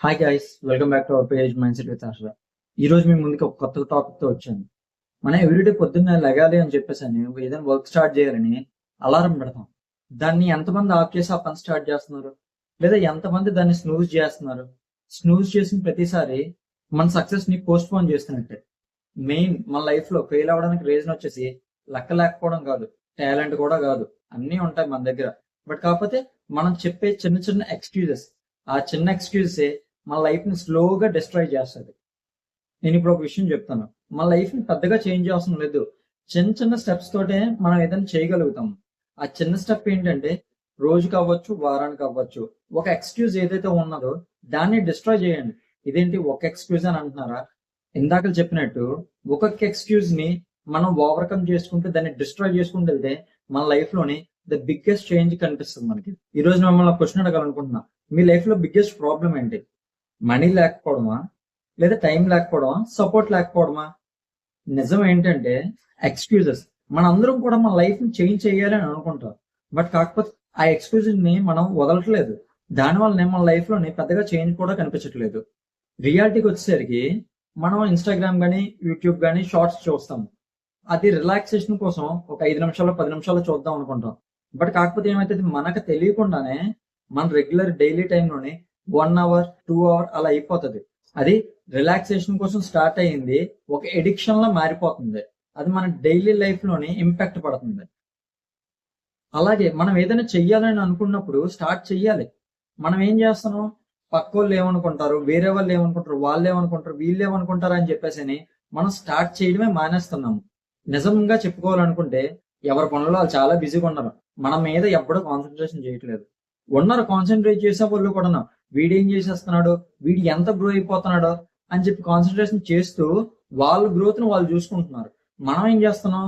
Hi guys, welcome back to our page mind set with Ashra. ఈ రోజు మీ ముందుకి ఒక కొత్త టాపిక్ తో వచ్చాను. మనం ఎవ్రీడే పొద్దున్న లెగాలి అని చెప్పేసి ఏదైనా వర్క్ స్టార్ట్ చేయాలని అలారం పెడతాం. దాన్ని ఎంతమంది ఆఫ్ చేసి ఆ పని స్టార్ట్ చేస్తున్నారు, లేదా ఎంతమంది దాన్ని స్నూజ్ చేస్తున్నారు? స్నూజ్ చేసిన ప్రతిసారి మన సక్సెస్ ని పోస్ట్ పోన్ చేస్తున్నట్టే. మెయిన్ మన లైఫ్ లో ఫెయిల్ అవ్వడానికి రీజన్ వచ్చేసి లక్క లేకపోవడం కాదు, టాలెంట్ కూడా కాదు. అన్నీ ఉంటాయి మన దగ్గర. బట్ కాకపోతే మనం చెప్పే చిన్న చిన్న ఎక్స్క్యూజెస్, ఆ చిన్న ఎక్స్క్యూజెసే మన లైఫ్ ని స్లోగా డిస్ట్రాయ్ చేస్తుంది. నేను ఇప్పుడు ఒక విషయం చెప్తాను. మన లైఫ్ ని పెద్దగా చేంజ్ అవసరం లేదు. చిన్న చిన్న స్టెప్స్ తోటే మనం ఏదైనా చేయగలుగుతాం. ఆ చిన్న స్టెప్ ఏంటంటే రోజుకి అవ్వచ్చు, వారానికి అవ్వచ్చు, ఒక ఎక్స్క్యూజ్ ఏదైతే ఉన్నదో దాన్ని డిస్ట్రాయ్ చేయండి. ఇదేంటి ఒక ఎక్స్క్యూజ్ అని అంటున్నారా? ఇందాక చెప్పినట్టు ఒక్కొక్క ఎక్స్క్యూజ్ ని మనం ఓవర్కమ్ చేసుకుంటే, దాన్ని డిస్ట్రాయ్ చేసుకుంటూ వెళ్తే మన లైఫ్ లోని ద బిగ్గెస్ట్ చేంజ్ కనిపిస్తుంది మనకి. ఈ రోజు మిమ్మల్ని క్వశ్చన్ అడగాలనుకుంటున్నా, మీ లైఫ్ లో బిగ్గెస్ట్ ప్రాబ్లం ఏంటి? మనీ లేకపోవడమా, లేదా టైం లేకపోవడమా, సపోర్ట్ లేకపోవడమా? నిజం ఏంటంటే ఎక్స్క్యూజెస్. మనందరం కూడా మన లైఫ్ ని చేంజ్ చేయాలి అని అనుకుంటాం. బట్ కాకపోతే ఆ ఎక్స్క్యూజెస్ ని మనం వదలట్లేదు. దానివల్లనే మన లైఫ్ లోని పెద్దగా చేంజ్ కూడా కనిపించట్లేదు. రియాలిటీకి వచ్చేసరికి మనం ఇన్స్టాగ్రామ్ కానీ, యూట్యూబ్ కానీ షార్ట్స్ చూస్తాం. అది రిలాక్సేషన్ కోసం ఒక 5 నిమిషాలు 10 నిమిషాలు చూద్దాం అనుకుంటాం. బట్ కాకపోతే ఏమైతుంది, మనకు తెలియకుండానే మన రెగ్యులర్ డైలీ టైంలోనే 1 అవర్ 2 అవర్ అలా అయిపోతుంది. అది రిలాక్సేషన్ కోసం స్టార్ట్ అయ్యింది ఒక ఎడిక్షన్ లా మారిపోతుంది. అది మన డైలీ లైఫ్ లోని ఇంపాక్ట్ పడుతుంది. అలాగే మనం ఏదైనా చెయ్యాలని అనుకున్నప్పుడు స్టార్ట్ చెయ్యాలి. మనం ఏం చేస్తున్నాం, పక్క వాళ్ళు ఏమనుకుంటారు, వేరే వాళ్ళు ఏమనుకుంటారు, వాళ్ళు ఏమనుకుంటారు, వీళ్ళు ఏమనుకుంటారు అని చెప్పేసి మనం స్టార్ట్ చేయడమే మానేస్తున్నాము. నిజంగా చెప్పుకోవాలనుకుంటే ఎవరి పనులు వాళ్ళు చాలా బిజీగా ఉన్నారు. మన మీద ఎప్పుడూ కాన్సన్ట్రేషన్ చేయట్లేదు. ఉన్నారు కాన్సన్ట్రేట్ చేసే వాళ్ళు కూడా, వీడేం చేసేస్తున్నాడు, వీడు ఎంత గ్రో అయిపోతున్నాడో అని చెప్పి కాన్సన్ట్రేషన్ చేస్తూ వాళ్ళ గ్రోత్ ను వాళ్ళు చూసుకుంటున్నారు. మనం ఏం చేస్తున్నాం,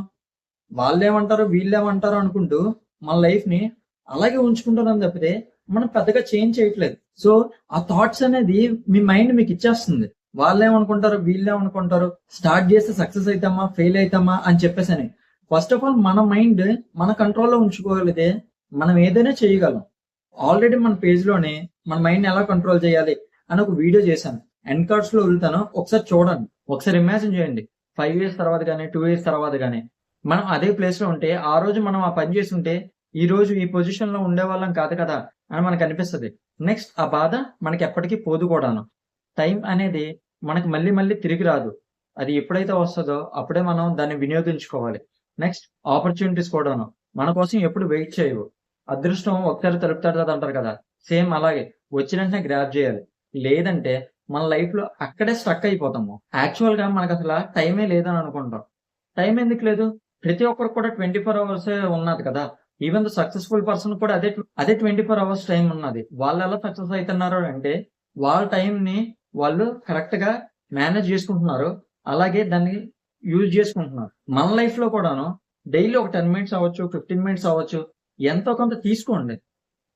వాళ్ళేమంటారు వీళ్ళేమంటారు అనుకుంటూ మన లైఫ్ ని అలాగే ఉంచుకుంటున్నాం తప్పితే మనం పెద్దగా చేంజ్ చేయట్లేదు. సో ఆ థాట్స్ అనేది మీ మైండ్ మీకు ఇచ్చేస్తుంది. వాళ్ళేమనుకుంటారు వీళ్ళేమనుకుంటారు, స్టార్ట్ చేస్తే సక్సెస్ అవుతామా ఫెయిల్ అవుతామా అని చెప్పేసి. ఫస్ట్ ఆఫ్ ఆల్ మన మైండ్ మన కంట్రోల్లో ఉంచుకోగలిగితే మనం ఏదైనా చేయగలం. ఆల్రెడీ మన పేజ్ లోనే మన మైండ్ ఎలా కంట్రోల్ చేయాలి అని ఒక వీడియో చేశాను. ఎండ్ కార్డ్స్ లో వెళ్తాను, ఒకసారి చూడండి. ఒకసారి ఇమాజిన్ చేయండి, 5 years తర్వాత కానీ 2 years తర్వాత కానీ మనం అదే ప్లేస్ లో ఉంటే, ఆ రోజు మనం ఆ పని చేసి ఉంటే ఈ రోజు ఈ పొజిషన్ లో ఉండేవాళ్ళం కాదు కదా అని మనకు అనిపిస్తుంది. నెక్స్ట్ ఆ బాధ మనకి ఎప్పటికీ పోదు కూడాను. టైం అనేది మనకి మళ్ళీ మళ్ళీ తిరిగి రాదు. అది ఎప్పుడైతే వస్తుందో అప్పుడే మనం దాన్ని వినియోగించుకోవాలి. నెక్స్ట్ ఆపర్చునిటీస్ కూడాను మన కోసం ఎప్పుడు వెయిట్ చేయవు. అదృష్టం ఒకసారి తలుపుతాడు కదా అంటారు కదా, సేమ్ అలాగే వచ్చిన వెంటనే గ్రాప్ చేయాలి. లేదంటే మన లైఫ్ లో అక్కడే స్ట్రక్ అయిపోతాము. యాక్చువల్ గా మనకు అసలు టైమే లేదని అనుకుంటాం. టైం ఎందుకు లేదు? ప్రతి ఒక్కరికి కూడా 24 hours ఉన్నది కదా. ఈవెన్ ద సక్సెస్ఫుల్ పర్సన్ కూడా అదే 24 hours టైం ఉన్నది. వాళ్ళు ఎలా సక్సెస్ అవుతున్నారు అంటే వాళ్ళ టైం ని వాళ్ళు కరెక్ట్ గా మేనేజ్ చేసుకుంటున్నారు, అలాగే దాన్ని యూజ్ చేసుకుంటున్నారు. మన లైఫ్ లో కూడాను డైలీ ఒక 10 minutes అవ్వచ్చు, 15 minutes అవ్వచ్చు, ఎంతో కొంత తీసుకోండి.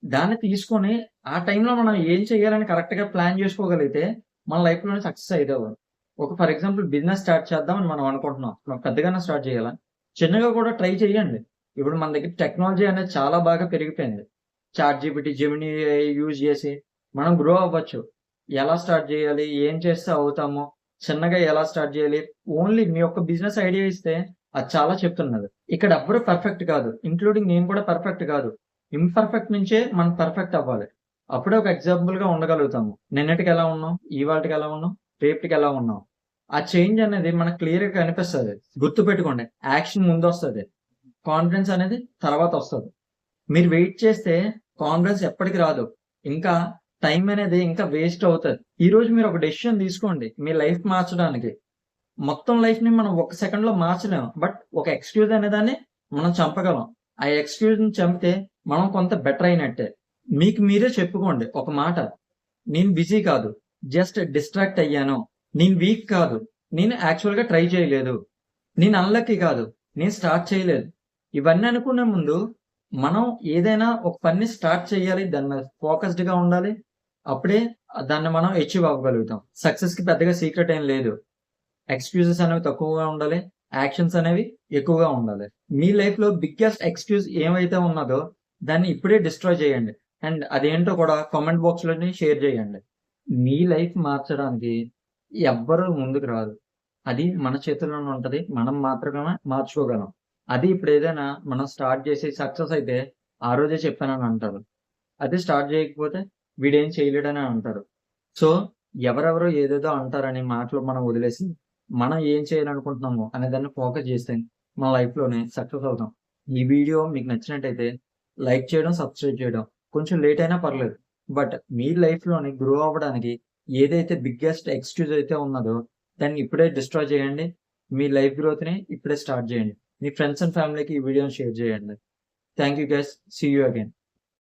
దాన్ని తీసుకొని ఆ టైంలో మనం ఏం చేయాలని కరెక్ట్ గా ప్లాన్ చేసుకోగలిగితే మన లైఫ్ లోనే సక్సెస్ అయిపోవాలి. ఒక ఫర్ ఎగ్జాంపుల్ బిజినెస్ స్టార్ట్ చేద్దామని మనం అనుకుంటున్నాం. మనం పెద్దగానే స్టార్ట్ చేయాలా, చిన్నగా కూడా ట్రై చేయండి. ఇప్పుడు మన దగ్గర టెక్నాలజీ అనేది చాలా బాగా పెరిగిపోయింది. చాట్ జీపీటీ, జెమినీ యూజ్ చేసి మనం గ్రో అవ్వచ్చు. ఎలా స్టార్ట్ చేయాలి, ఏం చేస్తే అవుతామో, చిన్నగా ఎలా స్టార్ట్ చేయాలి, ఓన్లీ మీ యొక్క బిజినెస్ ఐడియా ఇస్తే అది చాలా చెప్తున్నది. ఇక్కడ ఎవ్వరు పర్ఫెక్ట్ కాదు, ఇంక్లూడింగ్ నేను కూడా పర్ఫెక్ట్ కాదు. ఇంపర్ఫెక్ట్ నుంచే మనం పర్ఫెక్ట్ అవ్వాలి. అప్పుడే ఒక ఎగ్జాంపుల్ గా ఉండగలుగుతాము. నిన్నటికి ఎలా ఉన్నాం, ఇవాళకి ఎలా ఉన్నాం, రేపటికి ఎలా ఉన్నాం. ఆ చేంజ్ అనేది మనకు క్లియర్ గా కనిపిస్తుంది. గుర్తు పెట్టుకోండి, యాక్షన్ ముందు వస్తుంది, కాన్ఫిడెన్స్ అనేది తర్వాత వస్తుంది. మీరు వెయిట్ చేస్తే కాన్ఫిడెన్స్ ఎప్పటికి రాదు. ఇంకా టైం అనేది ఇంకా వేస్ట్ అవుతుంది. ఈ రోజు మీరు ఒక డెసిషన్ తీసుకోండి మీ లైఫ్ మార్చడానికి. మొత్తం లైఫ్ ని మనం ఒక సెకండ్ లో మార్చలేము, బట్ ఒక ఎక్స్క్యూజ్ అనేదాన్ని మనం చంపగలం. ఆ ఎక్స్క్యూజ్ ని చంపితే మనం కొంత బెటర్ అయినట్టే. మీకు మీరే చెప్పుకోండి ఒక మాట, నేను బిజీ కాదు, జస్ట్ డిస్ట్రాక్ట్ అయ్యాను. నేను వీక్ కాదు, నేను యాక్చువల్ గా ట్రై చేయలేదు. నేను అన్లక్కీ కాదు, నేను స్టార్ట్ చేయలేదు. ఇవన్నీ అనుకునే ముందు మనం ఏదైనా ఒక పని స్టార్ట్ చేయాలి, దాని మీద ఫోకస్డ్ గా ఉండాలి. అప్పుడే దాన్ని మనం అచీవ్ అవ్వగలుగుతాం. సక్సెస్ కి పెద్దగా సీక్రెట్ ఏం లేదు. ఎక్స్క్యూజెస్ అనేవి తక్కువగా ఉండాలి, యాక్షన్స్ అనేవి ఎక్కువగా ఉండాలి. మీ లైఫ్ లో బిగ్గెస్ట్ ఎక్స్క్యూజ్ ఏమైతే ఉన్నదో దాన్ని ఇప్పుడే డిస్ట్రాయ్ చేయండి. అండ్ అదేంటో కూడా కామెంట్ బాక్స్ లోని షేర్ చేయండి. మీ లైఫ్ మార్చడానికి ఎవ్వరు ముందుకు రారు. అది మన చేతుల్లోనే ఉంటది. మనం మాత్రమే మార్చుకోగలం. అది ఇప్పుడు ఏదైనా మనం స్టార్ట్ చేసి సక్సెస్ అయితే ఆ రోజే చెప్పానని అంటారు. అదే స్టార్ట్ చేయకపోతే వీడేం చేయలేడని అంటారు. సో, ఎవరెవరో ఏదేదో అంటారని మాటలు మనం వదిలేసి, మనం ఏం చేయాలనుకుంటున్నామో అనే దాన్ని ఫోకస్ చేస్తే మన లైఫ్‌లోనే సక్సెస్ అవుతాం. ఈ వీడియో మీకు నచ్చినట్టయితే లైక్ చేయడం, సబ్స్క్రైబ్ చేయడం. కొంచెం లేట్ అయినా పర్లేదు. బట్ మీ లైఫ్‌లోని గ్రో అవ్వడానికి ఏదైతే బిగ్గెస్ట్ ఎక్స్‌క్యూజ్ అయితే ఉన్నదో దాన్ని ఇప్పుడే డిస్ట్రాయ్ చేయండి. మీ లైఫ్ గ్రోత్‌ని ఇప్పుడే స్టార్ట్ చేయండి. మీ ఫ్రెండ్స్ అండ్ ఫ్యామిలీకి ఈ వీడియోని షేర్ చేయండి. Thank you guys. See you again.